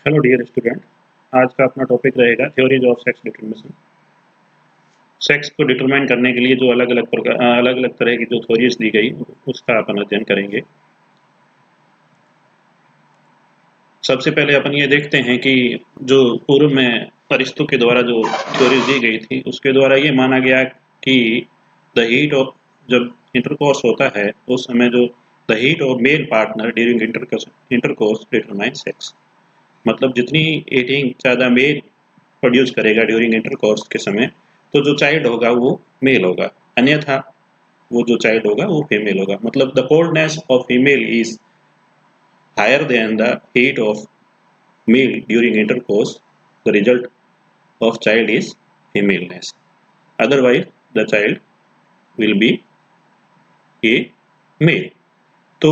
Hello dear student. आज का अपना टॉपिक रहेगा theories of sex determination. Sex को डिटरमाइन करने के लिए जो अलग अलग तरह की जो थ्योरीज दी गई उसका अपन अध्ययन करेंगे। सबसे पहले अपन ये देखते हैं कि जो पूर्व में अरिस्टो के द्वारा जो थ्योरीज दी गई थी उसके द्वारा ये माना गया कि द हीट ऑफ जब इंटरकोर्स होता है उस समय जो the heat of male partner during intercourse determine sex. मतलब जितनी हीटिंग ज़्यादा मेल प्रोड्यूस करेगा ड्यूरिंग इंटरकोर्स के समय तो जो चाइल्ड होगा वो मेल होगा, अन्यथा वो जो चाइल्ड होगा वो फीमेल होगा। मतलब the coldness of female is higher than the heat of male during intercourse, the result of child is femaleness, otherwise the child will be a male. तो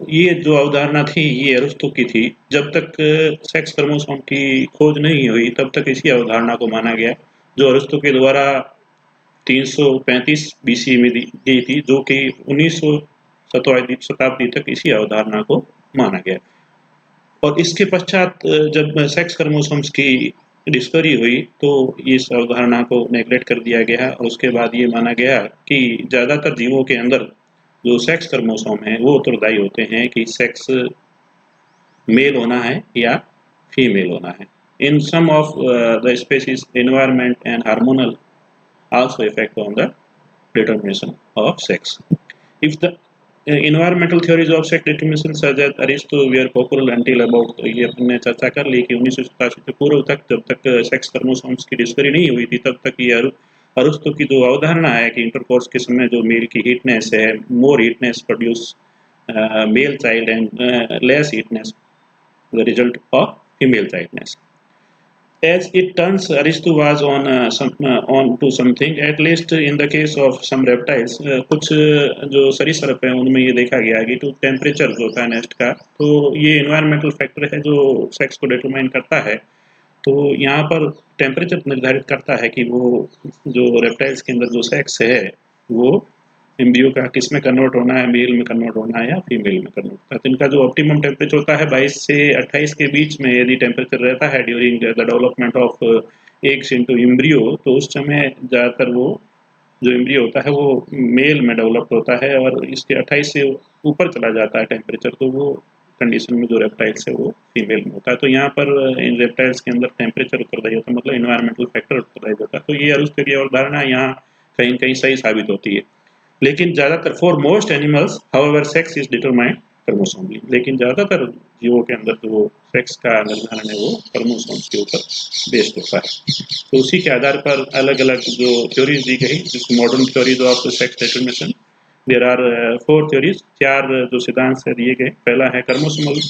ये जो अवधारणा थी ये अरिस्टो की थी। जब तक सेक्स क्रोमोसोम की खोज नहीं हुई तब तक इसी अवधारणा को माना गया जो अरिस्टो के द्वारा 335 बीसी में दी थी, जो कि 19वीं शताब्दी तक इसी अवधारणा को माना गया। और इसके पश्चात जब सेक्स क्रोमोसोम्स की डिस्कवरी हुई तो इस अवधारणा को नेग्लेक्ट कर दिया गया और उसके बाद ये माना गया कि ज़्यादातर जीवों के अंदर जो सेक्स क्रोमोसोम है वो उत्तरदायी होते हैं कि सेक्स मेल होना है या फीमेल होना है। In some of the species environment and hormonal also affect on the determination of sex. If the environmental theories of sex determination such as Aristo were popular until about ये अपने चर्चा कर ली कि 1987 से पूर्व तक जब तक सेक्स क्रोमोसोम्स की डिस्कवरी नहीं हुई थी तब तक ये अरिस्टो की जो अवधारणा है कि इंटरकोर्स के समय जो मेल की हीटनेस है, more heatness produce male child and less heatness the result of female childness. As it turns, Aristo was on to something. At least in the case of some reptiles, कुछ जो सरीसृप हैं उनमें ये देखा गया कि तो टेम्परेचर जो होता है नेस्ट का, तो ये इन्वायरमेंटल फैक्टर है जो सेक्स को डिटरमाइन करता है। तो यहाँ पर टेम्परेचर निर्धारित करता है कि वो जो रेप्टाइल्स के अंदर जो सेक्स है वो एम्ब्रियो का किस में कन्वर्ट होना है, मेल में कन्वर्ट होना है या फीमेल में कन्वर्ट होता है। तो इनका जो ऑप्टिमम टेम्परेचर होता है 22 से 28 के बीच में यदि टेम्परेचर रहता है during the development of eggs into embryo, तो उस समय ज़्यादातर वो जो एम्ब्रियो होता है वो मेल में डेवलप होता है और इसके 28 से ऊपर चला जाता है टेम्परेचर तो वो कंडीशन में जो रेप्टाइल्स है वो फीमेल में होता है। तो यहाँ पर इन रेप्टाइल्स के अंदर टेम्परेचर उत्तरदायी होता है, मतलब इन्वायरमेंटल फैक्टर उत्तरदायी होता है। तो ये अरिस्टो की अवधारणा यहाँ कहीं कहीं सही साबित होती है। लेकिन ज़्यादातर for most animals however sex is determined chromosomally, लेकिन ज़्यादातर जीवों के अंदर जो सेक्स का निर्धारण है वो क्रोमोसोम्स के ऊपर बेस्ड होता है। तो उसी के आधार पर अलग अलग जो थ्योरीज दी गई, जिस modern theories of sex determination, there are 4 theories, 4 जो सिद्धांत से दिए गए। पहला है क्रोमोसोमल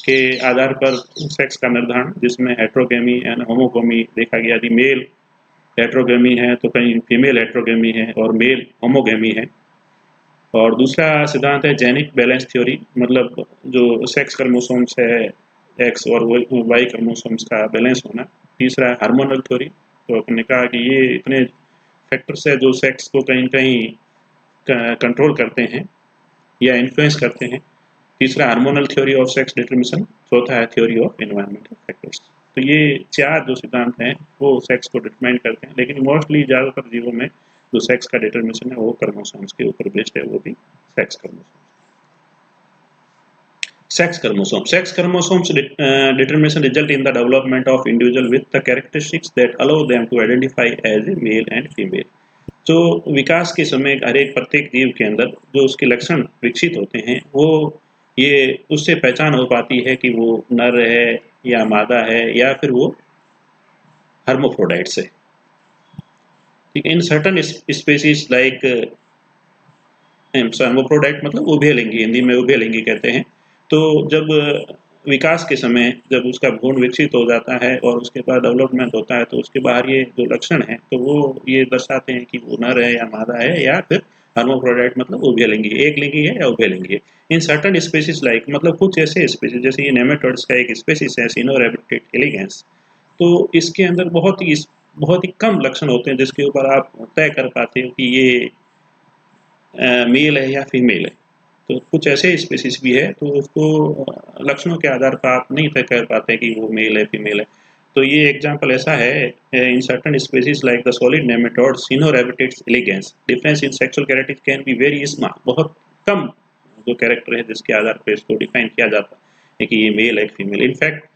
के आधार पर सेक्स का निर्धारण, जिसमें हेट्रोगेमी एंड होमोगेमी देखा गया। यदि मेल हेट्रोगेमी है तो कहीं फीमेल हेट्रोगेमी है और मेल होमोगेमी है। और दूसरा सिद्धांत है जेनिक बैलेंस थ्योरी, मतलब जो सेक्स क्रोमोसोम्स है एक्स और वाई क्रोमोसोम्स का बैलेंस होना। तीसरा है हार्मोनल थ्योरी, तो अपने कहा कि ये इतने फैक्टर्स है जो सेक्स को कहीं कहीं कंट्रोल करते हैं या इन्फ्लुएंस करते हैं। तीसरा hormonal theory of sex determination, चौथा है थ्योरी ऑफ एनवायरमेंटल फैक्टर्स। तो ये 4 जो सिद्धांत हैं वो सेक्स को डिटरमाइन करते हैं, लेकिन मोस्टली ज़्यादातर जीवों में जो सेक्स का डिटरमिनेशन है वो क्रोमोसोम्स के ऊपर बेस्ड है, वो भी sex chromosomes. Sex chromosomes determination result in the development of individual with the characteristics that allow them to identify as a male and female. जो विकास के समय हर एक प्रत्येक जीव के अंदर जो उसके लक्षण विकसित होते हैं वो ये उससे पहचान हो पाती है कि वो नर है या मादा है या फिर वो हर्मोफ्रोडाइट्स है। ठीक है, इन सर्टन स्पेसीज लाइक हर्मोफ्रोडाइट मतलब उभयलिंगी, हिंदी में उभयलिंगी कहते हैं। तो जब विकास के समय जब उसका भ्रूण विकसित हो जाता है और उसके बाद डेवलपमेंट होता है तो उसके बाहर ये जो लक्षण हैं तो वो ये दर्शाते हैं कि वो नर है या मादा है या फिर हर्मोफ्रोडाइट मतलब उभयलिंगी, एक लिंगी है या उभयलिंगी है। इन सर्टन स्पेसीज लाइक मतलब कुछ ऐसे स्पेसीज जैसे ये नेमेटोड्स का एक स्पेसीज है सिनोरैबिटेट एलिगेंस, तो इसके अंदर बहुत ही कम लक्षण होते हैं जिसके ऊपर आप तय कर पाते हो कि ये मेल है या फीमेल है। तो कुछ ऐसे स्पीसीज भी है तो उसको लक्षणों के आधार पर आप नहीं तय कर पाते कि वो मेल है फीमेल है। तो ये एग्जांपल ऐसा है, in certain species like the solid nematode Caenorhabditis elegans difference in sexual characteristics can be very small, बहुत कम जो कैरेक्टर है जिसके आधार पर इसको डिफाइन किया जाता है कि ये मेल है female. In fact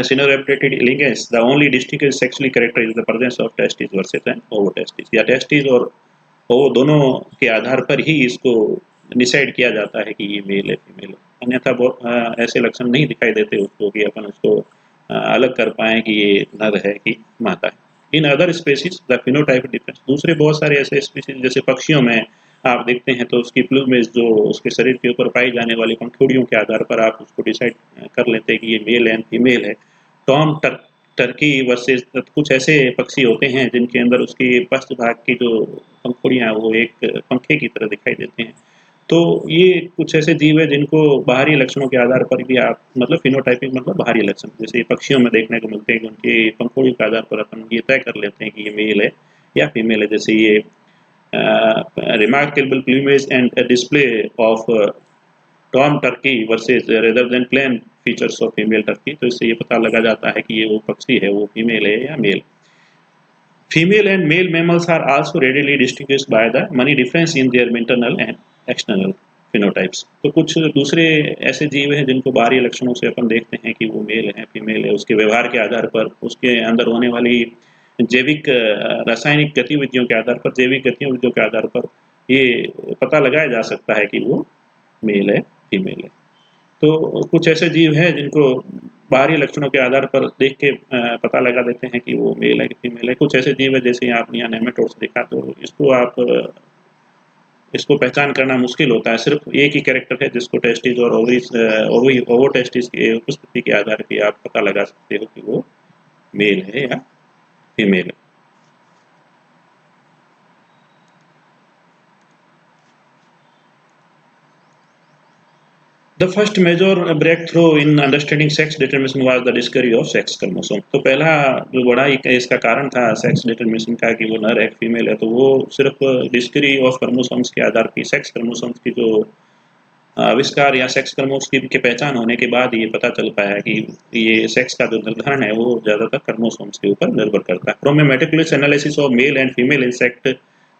Synoreptated elegans, the only distinct sexually character is the presence of testes versus an ovotestis, या टेस्टिस और ओवो दोनों के आधार पर ही इसको डिसाइड किया जाता है कि ये मेल है फीमेल है। अन्यथा बहुत ऐसे लक्षण नहीं दिखाई देते उसको कि अपन उसको अलग कर पाए कि ये नर है कि मादा है। In other species the phenotype difference, दूसरे बहुत सारे ऐसे स्पीसीज जैसे पक्षियों में आप देखते हैं तो उसकी प्लूमेज जो उसके शरीर के ऊपर पाई जाने वाली पंखुड़ियों के आधार पर आप उसको डिसाइड कर लेते हैं कि ये मेल है फीमेल है। टॉम टर्की वर्सेस कुछ ऐसे पक्षी होते हैं जिनके अंदर उसकी पश्च भाग की जो पंखुड़ियां वो एक पंखे की तरह दिखाई देते हैं। तो ये कुछ ऐसे जीव है जिनको बाहरी लक्षणों के आधार पर भी आप मतलब फिनोटाइपिंग मतलब बाहरी लक्षण जैसे पक्षियों में देखने को मिलते हैं कि उनकी पंखुड़ियों के आधार पर अपन ये तय कर लेते हैं कि ये मेल है या फीमेल है। जैसे ये remarkable plumage and a display of tom turkey versus rather than plain features of female turkey, तो इससे ये पता लगा जाता है कि ये वो पक्षी है वो फीमेल है या mail. Female and male mammals are also readily distinguished by the many difference in their internal and external phenotypes। तो कुछ दूसरे ऐसे जीव हैं जिनको बाहरी लक्षणों से अपन देखते हैं कि वो मेल है फीमेल है, उसके व्यवहार के आधार पर, उसके अंदर होने वाली जैविक रासायनिक गतिविधियों के आधार पर, जैविक गतिविधियों के आधार पर ये पता लगाया जा सकता है कि वो मेल है फीमेल है। तो कुछ ऐसे जीव हैं जिनको बाहरी लक्षणों के आधार पर देख के पता लगा देते हैं कि वो मेल है कि फीमेल है। कुछ ऐसे जीव है जैसे आपने यहाँ नेमेटोड्स देखा तो इसको आप इसको पहचान करना मुश्किल होता है। सिर्फ एक ही कैरेक्टर है जिसको टेस्टिस और ओवोटेस्टिस की उपस्थिति के आधार पर आप पता लगा सकते हो कि वो मेल है या फीमेल है। The first major breakthrough in understanding sex determination was the discovery of sex chromosome। तो पहला जो बड़ा इसका कारण था सेक्स डिटर्मिनेशन का कि वो नर है फीमेल है, तो वो सिर्फ डिस्कवरी ऑफ क्रोमोसोम्स के आधार पर सेक्स क्रोमोसोम्स की जो आविष्कार या सेक्स क्रोमोसोम्स की पहचान होने के बाद ये पता चल पाया कि ये सेक्स का जो निर्धारण है वो ज्यादातर क्रोमोसोम्स के ऊपर निर्भर करता है। From A meticulous analysis of male and female insect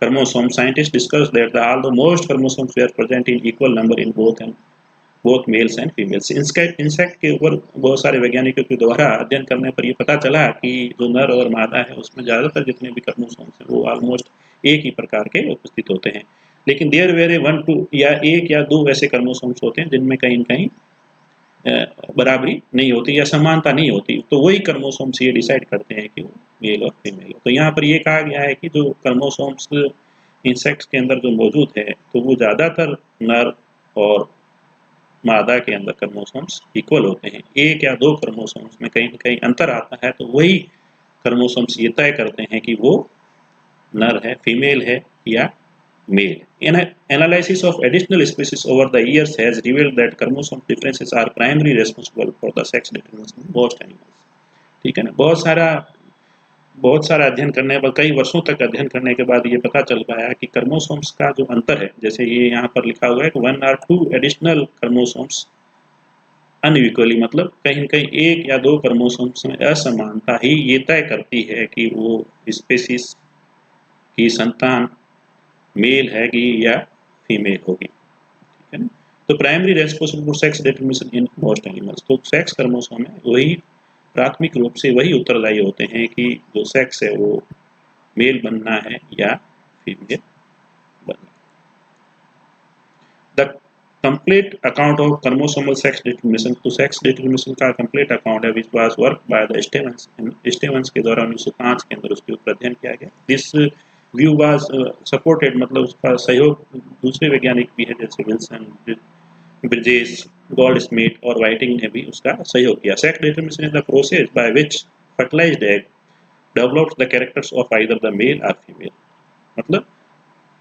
chromosome, scientists discussed that although most chromosomes were present in equal number in both males and females, insect के ऊपर बहुत सारे वैज्ञानिकों के द्वारा अध्ययन करने पर यह पता चला कि जो नर और मादा है उसमें ज्यादातर जितने भी क्रोमोसोम्स हैं वो ऑलमोस्ट एक ही प्रकार के उपस्थित होते हैं। लेकिन देयर वेर वन टू या एक या दो ऐसे क्रोमोसोम्स होते हैं जिनमें कहीं कहीं बराबरी नहीं होती या समानता नहीं होती, तो वही क्रोमोसोम्स ये डिसाइड करते हैं कि वो मेल और फीमेल है। तो यहाँ पर ये कहा गया है कि जो क्रोमोसोम्स इंसेक्ट्स के अंदर जो मौजूद है तो वो ज्यादातर नर और मादा के अंदर क्रोमोसोम्स इक्वल होते हैं। एक या दो क्रोमोसोम्स में कहीं कहीं अंतर आता है तो वही क्रोमोसोम्स ये तय करते हैं कि वो नर है फीमेल है या male. Analysis of additional species over the years has revealed that chromosome differences are primarily responsible for the sex determination in most animals। ठीक है ना, बहुत सारा अध्ययन करने पर कई वर्षों तक अध्ययन करने के बाद ये पता चल पाया कि क्रोमोसोम्स का जो अंतर है, जैसे ये यहाँ पर लिखा हुआ है कि 1 or 2 एडिशनल क्रोमोसोम्स अनइक्वली, मतलब कहीं कहीं एक या दो क्रोमोसोम्स में असमानता ही ये तय करती है कि वो स्पेसीज की संतान मेल है कि या फीमेल होगी। ठीक है ना, तो primary responsible for sex determination in most animals, तो सेक्स क्रोमोसोम है वही प्राथमिक रूप से वही उत्तरदायी होते हैं कि जो सेक्स है वो मेल बनना है या फीमेल बनना। The complete account of chromosomal sex determination, तो सेक्स डिटरमिनेशन का कंप्लीट अकाउंट है which was work by the Stevens के द्वारा 1905 के अंदर उसके ऊपर अध्ययन किया गया। दिस व्यू वाज सपोर्टेड, मतलब उसका सहयोग दूसरे वैज्ञानिक भी है जैसे विल्सन, ब्रिजेस, गोल्डस्मिथ और वाइटिंग ने भी उसका सहयोग किया। Sex determination is the process by which fertilised egg develops the characters of either the male और फीमेल, मतलब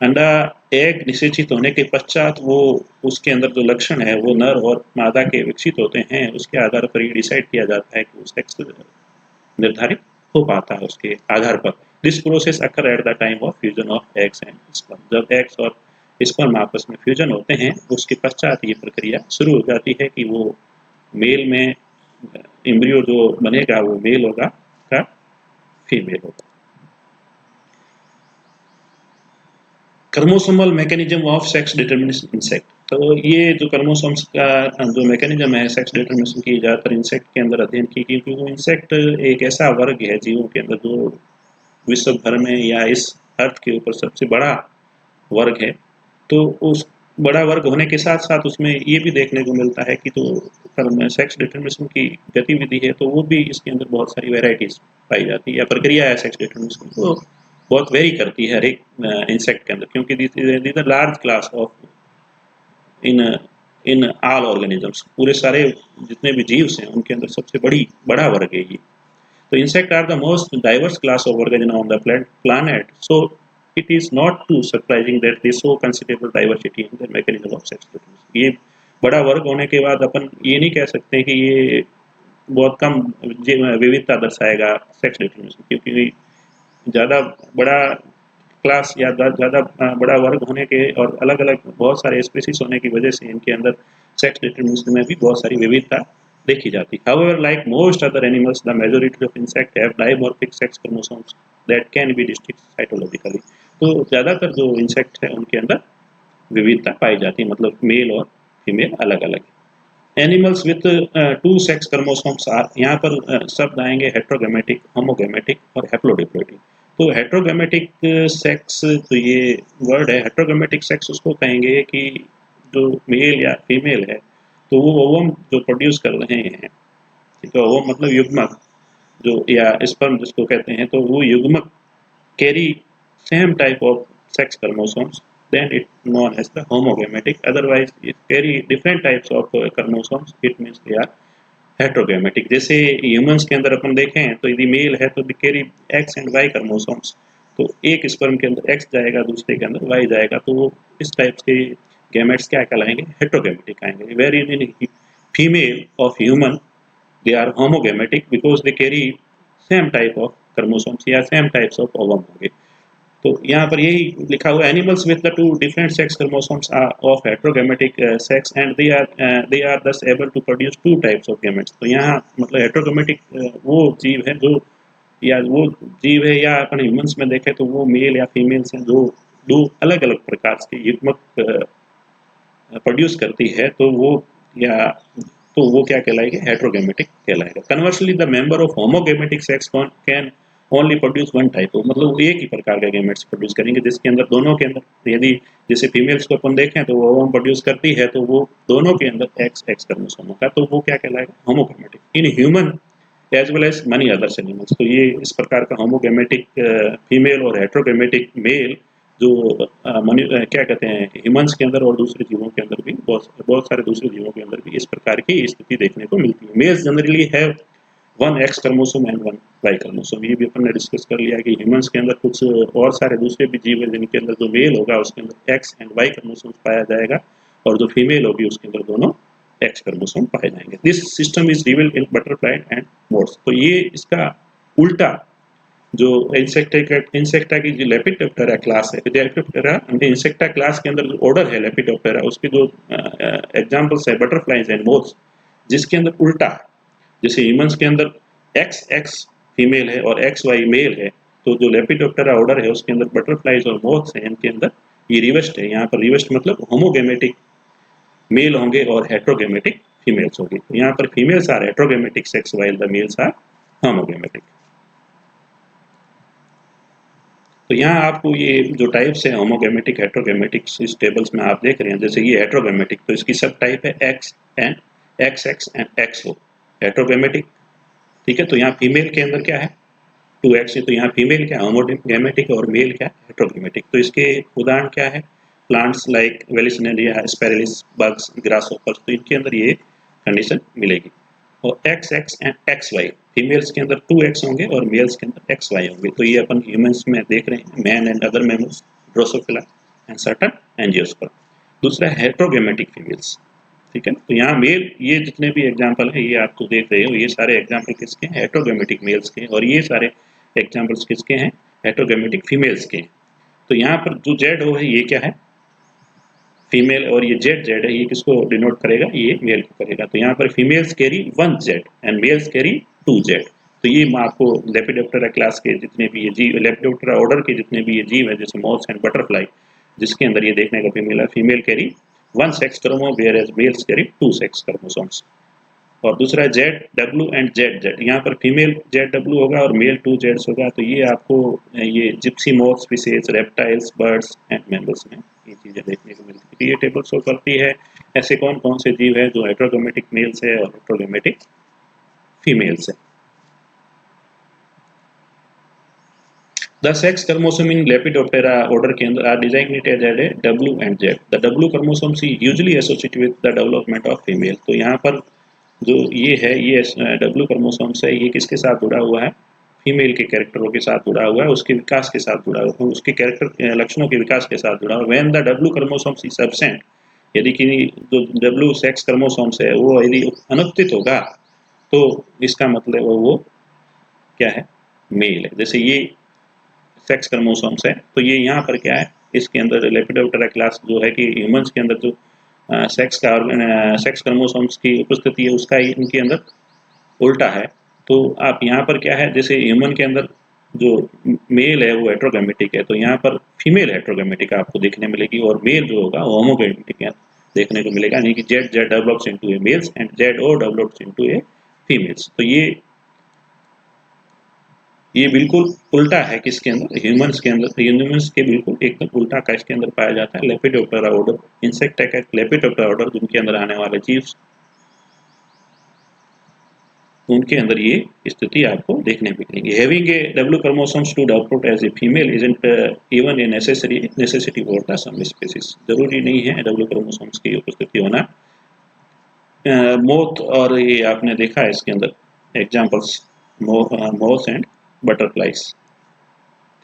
अंडा एग निषेचित होने के पश्चात वो उसके अंदर जो लक्षण है वो नर और मादा के विकसित होते हैं, उसके आधार पर ये डिसाइड किया जाता है कि सेक्स निर्धारित हो पाता है उसके आधार पर। This process occur at the time of fusion of eggs and sperm, जब एग्स और स्पर्म आपस में फ्यूजन होते हैं, उसके पश्चात ये प्रक्रिया शुरू हो जाती है कि वो मेल में एम्ब्रियो जो बनेगा वो मेल होगा का फीमेल होगा। Chromosomal mechanism of sex determination insect, तो ये जो क्रोमोसोम्स का जो मैकेनिज्म है सेक्स डिटरमिनेशन की ज़्यादातर इंसेक्ट के अंदर अध्ययन की, क्योंकि वो इंसेक्ट एक ऐसा वर्ग है जीवों के अंदर जो विश्व भर में या इस अर्थ के ऊपर सबसे बड़ा वर्ग है। तो उस बड़ा वर्ग होने के साथ साथ उसमें ये भी देखने को मिलता है कि जो सेक्स डिटरमिनेशन की गतिविधि है तो वो भी इसके अंदर बहुत सारी वेराइटीज पाई जाती है, या प्रक्रिया है सेक्स डिटरमिनेशन तो बहुत वेरी करती है हर एक इंसेक्ट के अंदर, क्योंकि this large class of in in all organisms, पूरे सारे जितने भी जीव हैं उनके अंदर सबसे बड़ा वर्ग है ये। So insects are the most diverse class of organism on the planet. So it is not too surprising that they show considerable diversity in their mechanism of sex reproduction. ये बड़ा वर्ग होने के बाद अपन ये नहीं कह सकते कि ये बहुत कम विविधता दर्शाएगा सेक्स डिटरमिनेशन, क्योंकि ज़्यादा बड़ा क्लास या ज़्यादा बड़ा वर्ग होने के और अलग अलग बहुत सारे स्पीसीज होने की वजह से इनके अंदर सेक्स डिटरमिनेशन में भी बहुत सारी विविधता देखी जाती है। However, like most other animals, the majority of insects have dimorphic sex chromosomes that can be distinct cytologically. तो ज़्यादातर जो इंसेक्ट है उनके अंदर विविधता पाई जाती है, मतलब मेल और फीमेल अलग अलग। Animals with two sex chromosomes are, यहाँ पर शब्द आएंगे हेट्रोगैमेटिक, होमोगैमेटिक और हैप्लोडिप्लॉइडिक। तो हेट्रोगैमेटिक सेक्स, तो ये वर्ड है, हेट्रोगैमेटिक सेक्स उसको कहेंगे कि जो मेल या फीमेल है तो वो ओवम जो प्रोड्यूस कर रहे हैं, ठीक है, ओवम मतलब युग्मक जो या स्पर्म जिसको कहते हैं, तो वो युग्मक carry same type of sex chromosomes, then it known as the homogametic. Otherwise it carry different types of chromosomes, it means they are heterogametic. जैसे ह्यूमंस के अंदर अपन देखें तो यदि मेल है तो carry X and Y chromosomes, तो एक स्पर्म के अंदर एक्स जाएगा दूसरे के अंदर वाई जाएगा, तो वो इस टाइप के गैमेट्स क्या कहलाएंगे, हेटेरोगैमेटिक आएंगे। Very in female of human they are homogametic because they carry same type of chromosomes या same types of ovum होंगे। तो यहाँ पर यही लिखा हुआ, animals with the two different sex chromosomes of heterogametic sex and they are thus able to produce two types of gametes। तो यहाँ मतलब हेटेरोगैमेटिक वो जीव है जो, या वो जीव है या अपन ह्यूमंस में देखें तो वो मेल या फीमेल्स हैं जो दो अलग अलग प्रकार के युग्मक प्रोड्यूस करती है, तो वो या तो वो क्या कहलाएगी, हेटेरोगैमेटिक कहलाएगा। Conversely the member of homogametic sex can only produce one type, मतलब वो एक ही प्रकार का गैमेट्स प्रोड्यूस करेंगे जिसके अंदर दोनों के अंदर, यदि जैसे फीमेल्स को अपन देखें तो वो ओवम प्रोड्यूस करती है तो वो दोनों के अंदर एक्स एक्स क्रोमोसोम होगा, तो वो क्या कहलाएगा, homogametic. In human as well as many others animals, तो ये इस प्रकार का होमोगैमेटिक फीमेल और हेटेरोगैमेटिक मेल जो क्या कहते हैं ह्यूमंस के अंदर और दूसरे जीवों के अंदर भी बहुत सारे दूसरे जीवों के अंदर भी इस प्रकार की स्थिति देखने को मिलती है। Males generally have one X chromosome and one Y chromosome, ये भी अपन ने डिस्कस कर लिया कि ह्यूमंस के अंदर कुछ और सारे दूसरे भी जीव हैं जिनके अंदर जो मेल होगा उसके अंदर एक्स एंड वाई क्रोमोसोम पाया जाएगा, और जो फीमेल होगी उसके अंदर दोनों एक्स क्रोमोसोम पाए जाएंगे। This system is revealed in butterfly and moths. तो ये इसका उल्टा जो इंसेक्टा की जो लेपिडोप्टेरा क्लास है, लेपिडोप्टेरा इंसेक्टा क्लास के अंदर जो ऑर्डर है लेपिडोप्टेरा, उसके जो एग्जांपल्स है बटरफ्लाइज एंड मोथ्स, जिसके अंदर उल्टा, जैसे ह्यूमंस के अंदर एक्स एक्स फीमेल है और एक्स वाई मेल है, तो जो लेपिडोप्टेरा ऑर्डर है उसके अंदर बटरफ्लाइज और मोथ्स हैं, इनके अंदर ये रिवर्स्ड है। यहाँ पर रिवर्स्ड मतलब होमोगैमेटिक मेल होंगे और हेटेरोगैमेटिक फीमेल्स होंगे। तो यहाँ पर females are heterogametic sex while the males are homogametic. तो यहाँ आपको ये जो टाइप्स है होमोगैमेटिक हेटेरोगैमेटिक इस टेबल्स में आप देख रहे हैं, जैसे ये हेटेरोगैमेटिक, तो इसकी सब टाइप है X and X X and X O heterogametic, ठीक है। तो यहाँ फीमेल के अंदर क्या है 2x है, तो यहाँ फीमेल क्या होमोगैमेटिक और मेल क्या हेटेरोगैमेटिक। तो इसके उदाहरण क्या है, प्लांट्स लाइक वेलिसनेरिया, एस्पेरेलिस, बग्स, ग्रासहोपर्स, तो इनके अंदर ये कंडीशन मिलेगी। और X X and X Y, females के अंदर 2x होंगे और मेल्स के अंदर XY होंगे। तो ये अपन ह्यूमंस में देख रहे हैं, man and other mammals, Drosophila and certain angiosperm. दूसरा हेटेरोगैमेटिक फीमेल्स, ठीक है। तो यहाँ मेल, ये जितने भी एग्जाम्पल है ये आपको देख रहे हो, ये सारे एग्जाम्पल किसके हैं, हेटेरोगैमेटिक मेल्स के, और ये सारे एग्जाम्पल्स किसके हैं, हेटेरोगैमेटिक फीमेल्स के। तो यहाँ पर जो जेड ओ है ये क्या है, फीमेल, और ये जेड जेड है, ये किसको डिनोट करेगा, ये मेल को करेगा। तो यहाँ पर females carry 1 Z and males carry 2 Z. तो ये आपको लेपिडोप्टेरा क्लास के जितने भी ये जीव, लेपिडोप्टेरा ऑर्डर के जितने भी ये जीव है जैसे मॉथ्स एंड बटरफ्लाई, जिसके अंदर ये देखने को फीमेल है, female carry 1 sex chromo whereas males carry 2 sex chromosomes. और दूसरा है Z W and Z Z, यहाँ पर फीमेल जेड डब्ल्यू होगा और मेल 2 जेड्स होगा। तो ये आपको ये Gypsy moth species, reptiles, birds and mammals में ये चीज़ें देखने को मिलती है। तो ये टेबल शो करती है ऐसे कौन कौन से जीव है जो हेट्रोगैमेटिक मेल्स है और हेट्रोगैमेटिक फीमेल्स है। The sex chromosome in Lepidoptera order के अंदर are designated as a W and Z. The W chromosomes is usually associated with the development of female. तो यहाँ पर जो ये है, ये W क्रोमोसोम्स है, ये किसके साथ जुड़ा हुआ है, फीमेल के कैरेक्टरों के साथ जुड़ा हुआ है, उसके विकास के साथ जुड़ा हुआ है, उसके कैरेक्टर लक्षणों के विकास के साथ जुड़ा हुआ है। When the W chromosomes is absent, यदि कि जो W सेक्स क्रोमोसोम्स है वो यदि अनुपस्थित होगा तो इसका मतलब वो क्या है, मेल है। जैसे ये सेक्स क्रोमोसोम्स है, तो ये यहाँ पर क्या है, इसके अंदर लेपिडोप्टेरा क्लास जो है कि ह्यूमंस के अंदर जो सेक्स क्रोमोसोम्स की उपस्थिति है उसका इनके अंदर उल्टा है। तो आप यहाँ पर क्या है, जैसे ह्यूमन के अंदर जो मेल है वो हेट्रोगैमेटिक है, तो यहाँ पर फीमेल हेट्रोगैमेटिक आपको देखने मिलेगी और मेल जो होगा वो होमोगैमेटिक देखने को मिलेगा, यानी कि Z Z develops into a males and Z O develops into a females. तो ये बिल्कुल उल्टा है किसके अंदर, ह्यूमंस के अंदर। ह्यूमंस के बिल्कुल एकदम उल्टा का इसके अंदर पाया जाता है। लेपिडोप्टेरा ऑर्डर, इंसेक्ट है लेपिडोप्टेरा ऑर्डर, जिनके अंदर आने वाले जीव उनके अंदर ये स्थिति आपको देखने मिलेगी। Having a W chromosomes to develop as a female isn't even a necessity for the some species. जरूरी नहीं है डब्ल्यू क्रोमोसोम्स की उपस्थिति होना। मोथ और ये आपने देखा है इसके अंदर एग्जांपल्स, मोथ एंड बटरफ्लाइज,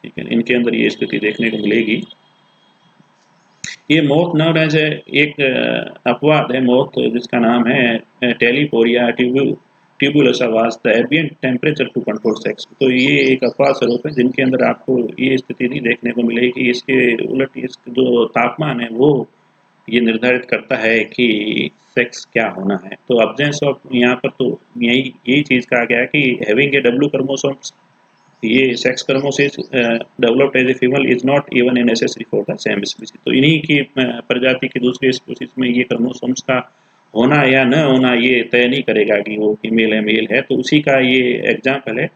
ठीक है, इनके अंदर ये स्थिति देखने को मिलेगी। ये मोथ नाउन एज एक अपवाद है, मोथ जिसका नाम है Talaeporia tubulosa was the ambient temperature to control sex. तो ये एक अपवाद स्वरूप है जिनके अंदर आपको ये स्थिति नहीं देखने को मिलेगी। इसके उलट इसका जो तापमान है वो ये निर्धारित करता है कि सेक्स क्या होना है। तो अब्जेंस ऑफ यहाँ पर तो यही चीज़ कहा गया है कि हैविंग ए डब्ल्यू क्रोमोसोम्स, ये sex chromosomes developed as a female is not even a necessary for the same species. तो इन्हीं की प्रजाति की दूसरी स्पीसीज में ये क्रोमोसोम्स का होना या न होना ये तय नहीं करेगा कि वो फीमेल है मेल है। तो उसी का ये एग्जाम्पल है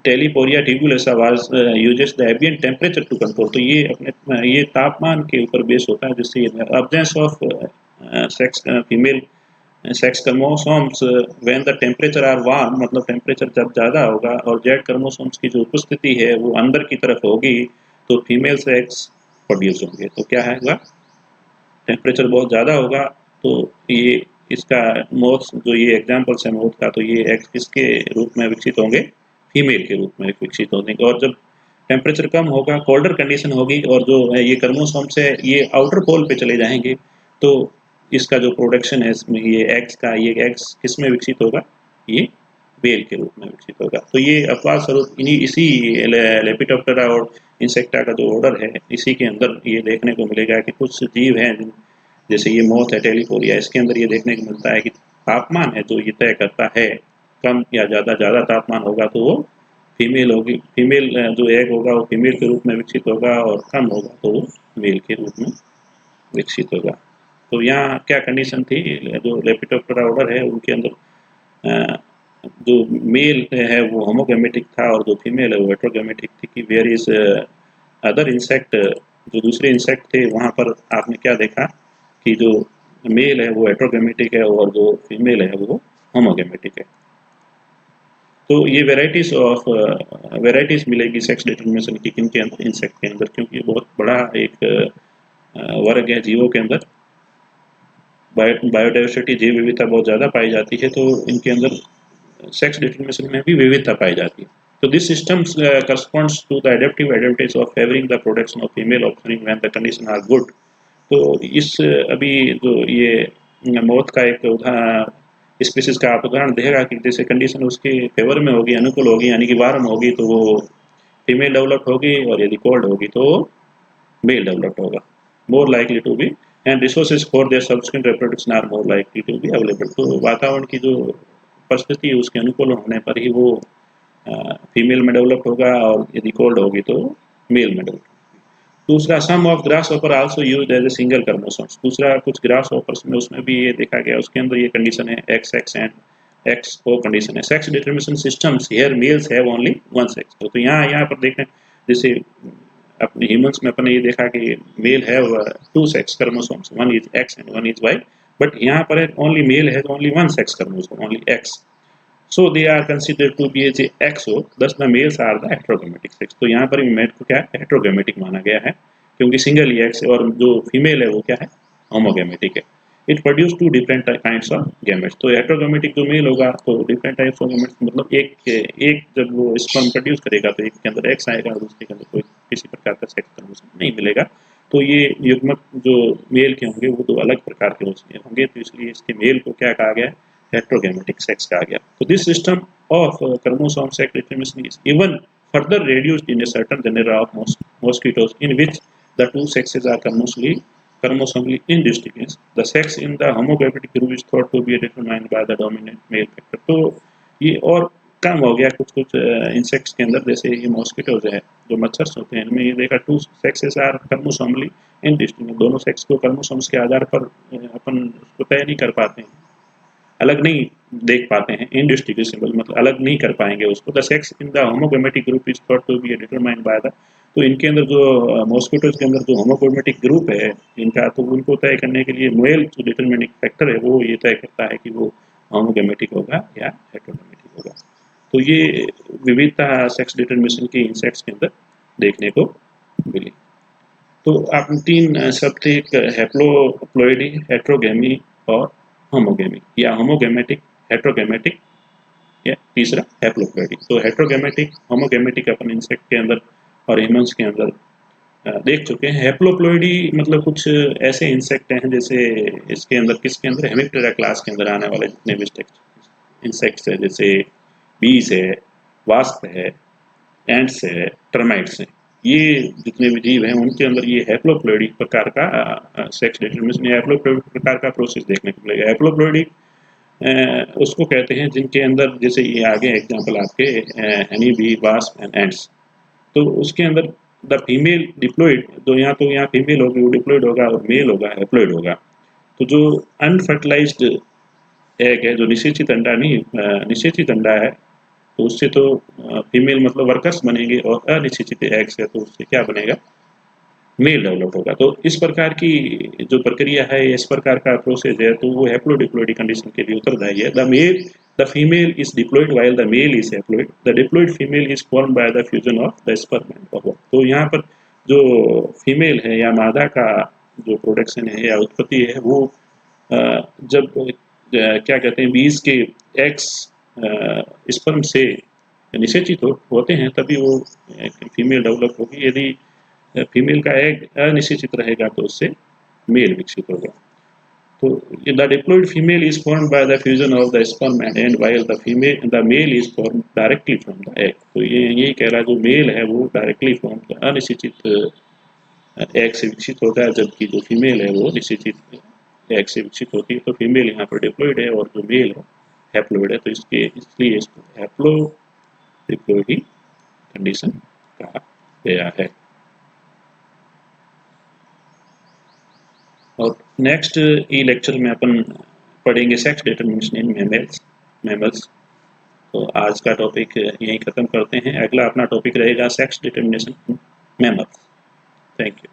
Talaeporia tubulosa was uses the ambient temperature to control. तो ये अपने ये तापमान के ऊपर बेस होता है, जिससे absence of sex female sex chromosomes when the temperature are warm, मतलब टेम्परेचर जब ज़्यादा होगा और जेड क्रोमोसोम्स की जो उपस्थिति है वो अंदर की तरफ होगी तो फीमेल सेक्स प्रोड्यूस होंगे। तो क्या होगा, टेम्परेचर बहुत ज़्यादा होगा तो ये इसका मोथ जो ये एग्जाम्पल्स है मोथ का, तो ये एक्स किसके रूप में विकसित होंगे, फीमेल के रूप में विकसित होंगे। और जब टेम्परेचर कम होगा, कोल्डर कंडीशन होगी और जो है ये क्रोमोसोम्स है ये आउटर पोल पे चले जाएंगे, तो इसका जो प्रोडक्शन है इसमें ये एग्स का, ये एग्स किस में विकसित होगा, ये बेल के रूप में विकसित होगा। तो ये अपवाद स्वरूप इसी लेपिडोप्टेरा और इंसेक्टा का जो ऑर्डर है इसी के अंदर ये देखने को मिलेगा कि कुछ जीव हैं जैसे ये मोथ है टेलीपोरिया, इसके अंदर ये देखने को मिलता है कि तापमान है जो ये तय करता है, कम या ज़्यादा तापमान होगा तो वो फीमेल होगी, फीमेल जो एग होगा वो फीमेल के रूप में विकसित होगा और कम होगा तो वो मेल के रूप में विकसित होगा। तो यहाँ क्या कंडीशन थी, जो लेपिडोप्टेरा ऑर्डर है उनके अंदर जो मेल है वो होमोगैमेटिक था और जो फीमेल है वो हेट्रोगैमेटिक थी। कि वेयर इज अदर इंसेक्ट, जो दूसरे इंसेक्ट थे वहाँ पर आपने क्या देखा कि जो मेल है वो हेट्रोगैमेटिक है और जो फीमेल है वो होमोगैमेटिक है। तो ये वेराइटीज मिलेगी सेक्स डिटरमिनेशन की किन के अंदर, इंसेक्ट के अंदर, क्योंकि ये बहुत बड़ा एक वर्ग है जीवों के अंदर। बायोडाइवर्सिटी, जीव विविधता बहुत ज़्यादा पाई जाती है, तो इनके अंदर सेक्स डिटरमिनेशन में भी विविधता पाई जाती है। तो this system corresponds to the adaptive advantage of favouring the production of female offspring when the condition are good. तो इस अभी जो ये मौत का एक स्पीसीज का आप उदाहरण देगा कि जैसे कंडीशन उसके फेवर में होगी, अनुकूल होगी, यानी कि वार्म होगी तो वो फीमेल डेवलप्ड होगी और यदि कोल्ड होगी तो मेल डेवलप्ड होगा, more likely to be and resources for their subsequent reproduction are more likely to be available. तो वातावरण की जो परिस्थिति है उसके अनुकूल होने पर ही वो फीमेल में डेवलप होगा, और यदि कोल्ड होगी तो मेल में डेवलप। दूसरा, some of grasshopper also used as a single chromosomes. दूसरा, कुछ ग्रास ऑपर्स में उसमें भी ये देखा गया, उसके अंदर ये कंडीशन है X X and X O condition है। Sex determination systems here males have only one sex. तो यहाँ पर देखें, जैसे अपने ह्यूमंस में अपने ये देखा कि male have two sex chromosomes, one is X and one is Y, but यहाँ पर only male has only one sex chromosome, only X. So they are considered to be as a XO, thus the males are the heterogametic sex। तो यहाँ पर mail को क्या है, heterogametic माना गया है, क्योंकि सिंगल ही एक्स है, और जो फीमेल है वो क्या है, होमोगेमेटिक है। It produce two different kinds of gametes. तो हेट्रोगेमेटिक जो मेल होगा तो डिफरेंट टाइप्स ऑफ गैमेट्स, मतलब एक जब वो स्पर्म प्रोड्यूस करेगा तो एक के अंदर एक्स आएगा और दूसरे के अंदर कोई किसी प्रकार का सेक्स क्रोमोसोम नहीं मिलेगा। तो ये युग्मक जो मेल के होंगे वो दो अलग प्रकार के होंगे, तो इसलिए इसके मेल को क्या कहा गया, हेट्रोगेमेटिक सेक्स कहा गया। तो this system of chromosome sex determination is even further reduced in a certain genera of mosquitoes in which the two sexes are chromosomally indistinct. The sex in the homogametic group is thought to be determined by the dominant male factor। तो ये और कम हो गया कुछ insects के अंदर, जैसे ये मॉस्किटोज है, जो मच्छर होते हैं, इनमें ये देखा टू सेक्सेस आर क्रोमोसोमली इंडिस्टिंक्ट। दोनों सेक्स को क्रोमोसोम्स के आधार पर अपन उसको तय नहीं कर पाते हैं, अलग नहीं देख पाते हैं, इनडिस्टिंग्विशेबल मतलब अलग नहीं कर पाएंगे उसको। The sex in the homogametic group is thought to be determined by the. तो इनके अंदर जो मॉस्किटोज के अंदर जो होमोगेमेटिक ग्रुप है इनका, तो उनको तय करने के लिए मेल जो डिटरमिनिंग फैक्टर है वो ये तय करता है कि वो होमोगेमेटिक होगा या हेटेरोगेमेटिक होगा। तो ये विविधता सेक्स डिटरमिनेशन की इंसेक्ट्स के अंदर देखने को मिली। तो आप तीन शब्द थे, हैप्लोप्लॉइडी, हेट्रोगेमी और होमोगेमी, या होमोगेमेटिक, हेट्रोगेमेटिक, या तीसरा हैप्लोप्लॉइडी। तो हेट्रोगेमेटिक, होमोगेमेटिक अपन इंसेक्ट के अंदर और ह्यूमंस के अंदर देख चुके हैं। हैप्लोप्लॉइडी मतलब कुछ ऐसे इंसेक्ट हैं, जैसे इसके अंदर किसके अंदर, हेमिप्टेरा क्लास के अंदर आने वाले जितने भी इंसेक्ट्स है, जैसे बीज है, वास्प है, एंड्स है, टर्माइट्स हैं, ये जितने भी जीव हैं उनके अंदर ये हैप्लोप्लॉइडी प्रकार का सेक्स डिटरमिनेशन या हैप्लोप्लॉइडी प्रकार का प्रोसेस देखने को मिलेगा। हैप्लोप्लॉइडी उसको कहते हैं जिनके अंदर, जैसे ये आगे एग्जांपल आपके honey bee, wasp and ends, तो उसके अंदर द फीमेल डिप्लॉइड, तो यहाँ फीमेल होगी वो डिप्लॉइड होगा, और मेल होगा हैप्लॉइड होगा। तो जो अनफर्टिलाइज्ड एग है, जो निषेचित अंडा नहीं, निषेचित अंडा है, तो उससे तो फीमेल मतलब वर्कर्स बनेंगे, और अनिश्चित एग्स है तो उससे क्या बनेगा, मेल डेवलप होगा। तो इस प्रकार की जो प्रक्रिया है, इस प्रकार का प्रोसेस है, तो वो हैप्लोडिप्लॉइडी कंडीशन के लिए उत्तरदायी है। The female is diploid while the male is haploid. The diploid female is formed by the fusion of the sperm and ovum. तो यहाँ पर जो फीमेल है या मादा का जो प्रोडक्शन है या उत्पत्ति है, वो जब क्या कहते हैं, बीज के एक्स स्पर्म से निषेचित होते हैं तभी वो फीमेल डेवलप होगी। यदि फीमेल का एग अनिषेचित रहेगा तो उससे मेल विकसित होगा। तो the diploid female is formed by the fusion of the sperm and and while the male is formed directly from the egg. तो ये यही कह रहा, जो मेल है वो डायरेक्टली फ्रॉम अनिषेचित एग से विकसित होता है, जबकि जो फीमेल है वो निषेचित एग से विकसित होती है। तो फीमेल यहाँ पर डिप्लॉइड है और जो मेल है हैप्लॉइड है, तो इसलिए इसको हैप्लोडिप्लॉइडी कंडीशन कहा गया है। और नेक्स्ट ई लेक्चर में अपन पढ़ेंगे सेक्स डिटरमिनेशन इन मैमल्स। तो आज का टॉपिक यहीं ख़त्म करते हैं। अगला अपना टॉपिक रहेगा sex determination in mammals. Thank you.